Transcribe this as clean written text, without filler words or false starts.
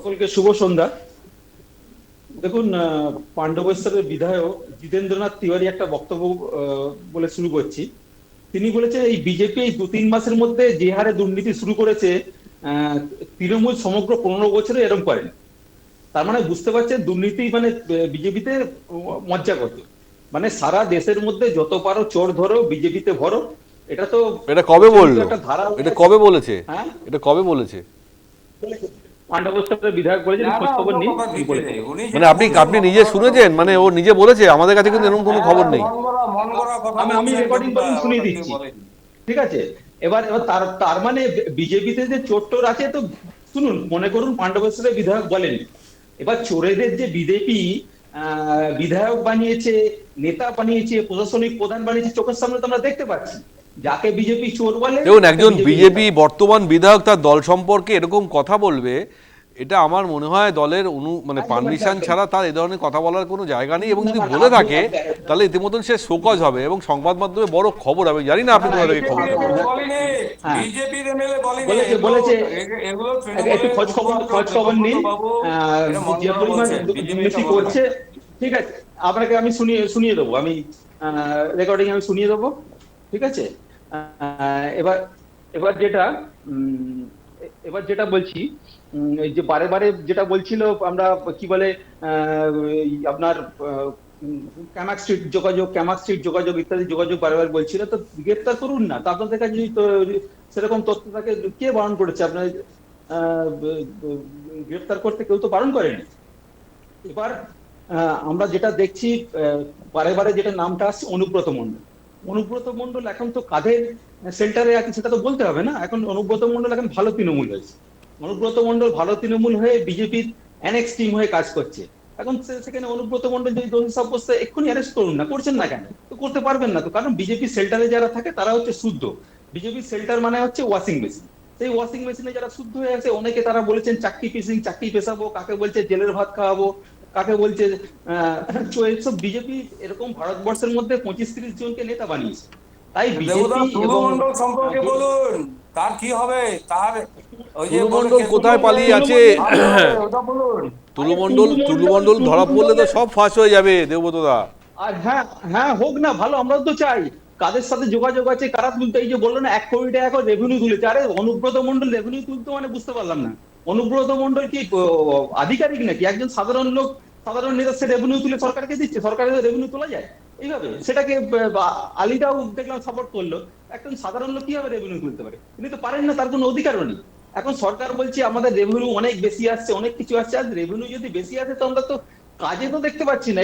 সকলকে শুভ সন্ধ্যা। দেখুন, পাণ্ডবেশ্বরের বিধায়ক জিতেন্দ্রনাথ তিওয়ারি একটা বক্তব্য বলে শুরু করছি। তিনি বলেছেন এই বিজেপি এই 2-3 মাসের মধ্যে যে হারে দুর্নীতি শুরু করেছে, আহ, তৃণমূল সমগ্র 15 বছরে এরকম করেন। তার মানে বুঝতে পারছেন দুর্নীতি মানে বিজেপিতে মজ্জা কত। মানে সারা দেশের মধ্যে যত পারো চোর ধরো, বিজেপিতে ভরো। এটা তো এটা কবে প্রচলিত বললো? একটা ধারা হয়ে এটা গেছে। কবে বলেছে? হ্যাঁ, এটা কবে বলেছে? পাণ্ডবেশ্বরের বিধায়ক বলেছেন, না খোঁজ না, খবর ওসব নেই, কথার তিনি ভিত্তি বলেছেন। নেই। উনি মানে যেটা আপনি বলছেন আপনি মন নিজে গড়া কথা শুনেছেন? মানে বলছেন। ও নিজে বলেছে? আমাদের কাছে কিন্তু এরকম কোনো হ্যাঁ, খবর নেই। মন গড়া কথা আমি বলছেন, রেকর্ডিং কিন্তু করে শুনিয়ে ওটা ঠিক দিচ্ছি। বলেনি। ঠিক আছে। এবার এবার তার তার মানে বিজেপিতে যে চোর টোর আছে, তো শুনুন, মনে করুন পাণ্ডবেশ্বরের বিধায়ক বলেন। এবার চোরেদের যে বিজেপি বিধায়ক বানিয়েছে, নেতা বানিয়েছে, প্রশাসনিক প্রধান বানিয়েছে, চোখের সামনে তো আমরা দেখতে পাচ্ছি। যাকে বিজেপি চোর বলে দেখুন, তাকে একজন বিজেপি নেতা বিজেপি বলে। বর্তমান বিধায়ক তার দল সম্পর্কে এরকম কথা বলবে, এটা আমার মনে হয় দলের মানে একদম একদম পারমিশন একদম। ছাড়া তার এ ধরনের কথা বলার কোনো জায়গা নেই। এবং না যদি না না, বলে আপনি থাকে তাহলে ইতিমধ্যে সে শোকজ হবে এবং সংবাদ মাধ্যমে বড় খবর হবে। জানি না না আপনি না, কোথা থেকে এটা খবরটা পেলেন। বলেনি, হ্যাঁ, বিজেপির এমএলএ বলেনি বলেছে এগুলো। বলেছে। এগুলো একটু তৃণমূলের খোঁজ খবর দেবব্রত নিন। বাবু এটা মন যে গড়া পরিমাণ বলছেন, বিজেপি এটা দুর্নীতি বলেনি। করছে। ঠিক আছে, আপনাকে আমি শুনিয়ে শুনিয়ে দেবো। আমি রেকর্ডিং আমি শুনিয়ে দেবো। ঠিক আছে। এবার এবার যেটা এবার যেটা বলছি, এই যে বারে বারে যেটা বলছিল, আমরা কি বলে, এই আপনার ক্যামাক স্ট্রিট যোগাযোগ ইত্যাদি যোগাযোগ বারে বারে বলছিল, তো গ্রেপ্তার করুন না। তো আপনাদের কাছে যদি সেরকম তথ্য থাকে, কে বারণ করেছে আপনার গ্রেপ্তার করতে? কেউ তো বারণ করেনি। এবার আমরা যেটা দেখছি, বারে বারে যেটা নামটা আসছে, অনুব্রত মন্ডল। অনুব্রত মন্ডল এখন তো কাদের সেন্টারে আছে সেটা তো বলতে হবে না। এখন অনুব্রত মন্ডল এখন ভালো তৃণমূল হয়েছে। অনুব্রত মন্ডল ভালো তৃণমূল হয়ে বিজেপির অ্যানেক্স টিম হয়ে কাজ করছে। এখন সেখানে অনুব্রত মন্ডল যদি দোষী সাব্যস্ত, এক্ষুনি অ্যারেস্ট করুন না। করছেন না কেন? তো করতে পারবেন না তো, কারণ বিজেপি সেল্টারে যারা থাকে তারা হচ্ছে শুদ্ধ। বিজেপি সেল্টার মানে হচ্ছে ওয়াশিং মেশিন। সেই ওয়াশিং মেশিনে যারা শুদ্ধ হয়ে আছে, অনেকে তারা বলেছেন চাকরি পিসিং, চাকরি পেশাবো, কাকে বলছে জেলের ভাত খাওয়াবো, কাকে বলছে তো এইসব বিজেপি এরকম ভারতবর্ষের মধ্যে 25-30 জনকে নেতা বানিয়েছে। তাই দেবদা, বিজেপি টুলু এবং মন্ডল সম্পর্কে বলুন, তার কি হবে? তার ওই যে বলে তুলুমণ্ডল কেতু কোথায় মন্ডল পালিয়ে আছে? ছাড়তে হবে, ওটা বলুন। আরে তুলুমণ্ডল টুলু মন্ডল, তুলুমণ্ডল টুলু ধরা পড়লে তো মন্ডলের সব ফাঁস হয়ে যাবে দেবব্রতদা। আর হ্যাঁ হ্যাঁ, হোক না, ভালো, আমরাও তো চাই। কাদের সাথে যোগাযোগ আছে, কারা তুলতে, এই যে বললো না 1 কোটি টাকা এখন রেভিনিউ তুলেছে। আরে অনুব্রত মন্ডল রেভিনিউ তুলতে মানে বুঝতে পারলাম না। অনুব্রত মন্ডল কি আধিকারিক নাকি? একজন সাধারণ লোক, সাধারণ নেতা, সে রেভিনিউ তুলে সরকারকে দিচ্ছে। সরকারের রেভিনিউ তোলা যায় এইভাবে? সেটাকে আলিদাও দেখলাম সাপোর্ট করলো। একজন সাধারণ লোক কিভাবে রেভিনিউ তুলতে পারে? তিনি তো পারেন না, তার কোনো অধিকারও নেই। এখন সরকার বলছে আমাদের রেভিনিউ অনেক বেশি আসছে, অনেক কিছু আসছে। আর রেভিনিউ যদি বেশি আসে, তো আমরা তো কাজে তো দেখতে পাচ্ছি না।